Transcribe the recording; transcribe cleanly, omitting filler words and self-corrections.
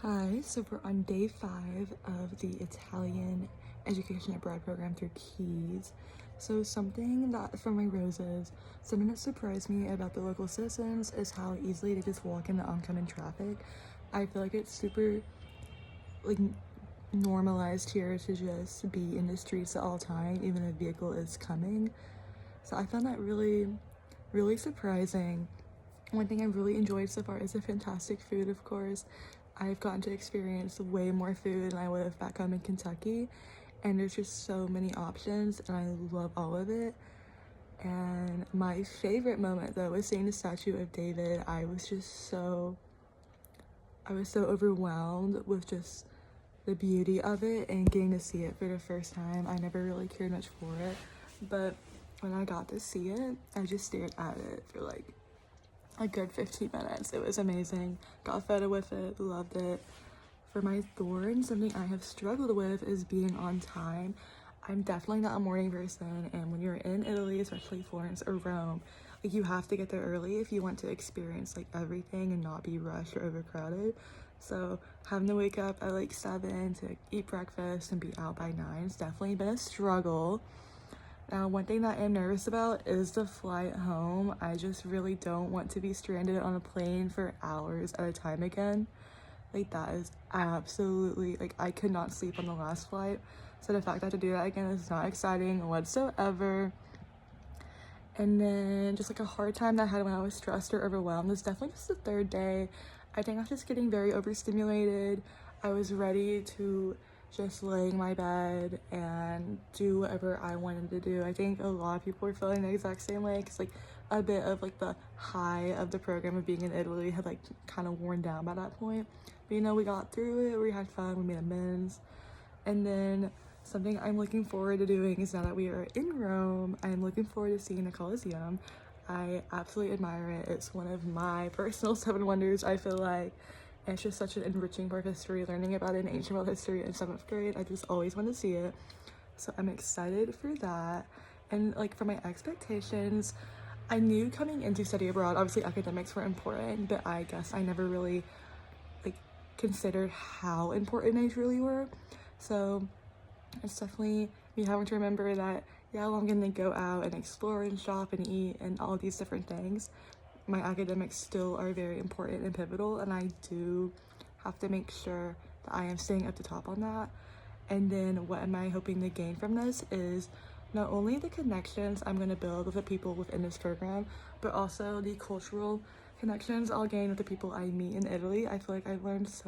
Hi, so we're on day 5 of the Italian Education Abroad program through Keys. So something that something that surprised me about the local citizens is how easily they just walk in the oncoming traffic. I feel like it's super like normalized here to just be in the streets at all time, even if a vehicle is coming. So I found that really surprising. One thing I've really enjoyed so far is the fantastic food, of course. I've gotten to experience way more food than I would have back home in Kentucky, and there's just so many options, and I love all of it. And my favorite moment, though, was seeing the statue of David. I was so overwhelmed with just the beauty of it and getting to see it for the first time. I never really cared much for it, but when I got to see it, I just stared at it for like a good 15 minutes. It was amazing. Got photo with it, loved it. For my thorn, something I have struggled with is being on time. I'm definitely not a morning person, and when you're in Italy, especially Florence or Rome, like you have to get there early if you want to experience like everything and not be rushed or overcrowded. So having to wake up at like 7 to eat breakfast and be out by 9 has definitely been a struggle. Now, one thing that I'm nervous about is the flight home. I just really don't want to be stranded on a plane for hours at a time again. Like, that is absolutely, like, I could not sleep on the last flight. So the fact that I have to do that again is not exciting whatsoever. And then just like a hard time that I had when I was stressed or overwhelmed is definitely just the third day. I think I was just getting very overstimulated. I was ready to just lay in my bed and do whatever I wanted to do. I think a lot of people were feeling the exact same way, because like a bit of like the high of the program of being in Italy had like kind of worn down by that point. But you know, we got through it, we had fun, we made amends. And then something I'm looking forward to doing is, now that we are in Rome, I'm looking forward to seeing the Colosseum. I absolutely admire it. It's one of my personal 7 wonders, I feel like. And it's just such an enriching part of history, learning about it in ancient world history in 7th grade. I just always want to see it. So I'm excited for that. And like for my expectations, I knew coming into study abroad, obviously academics were important, but I guess I never really like considered how important they truly were. So it's definitely me having to remember that, yeah, well, I'm gonna go out and explore and shop and eat and all these different things, my academics still are very important and pivotal, and I do have to make sure that I am staying at the top on that. And then what am I hoping to gain from this is not only the connections I'm going to build with the people within this program, but also the cultural connections I'll gain with the people I meet in Italy. I feel like I've learned so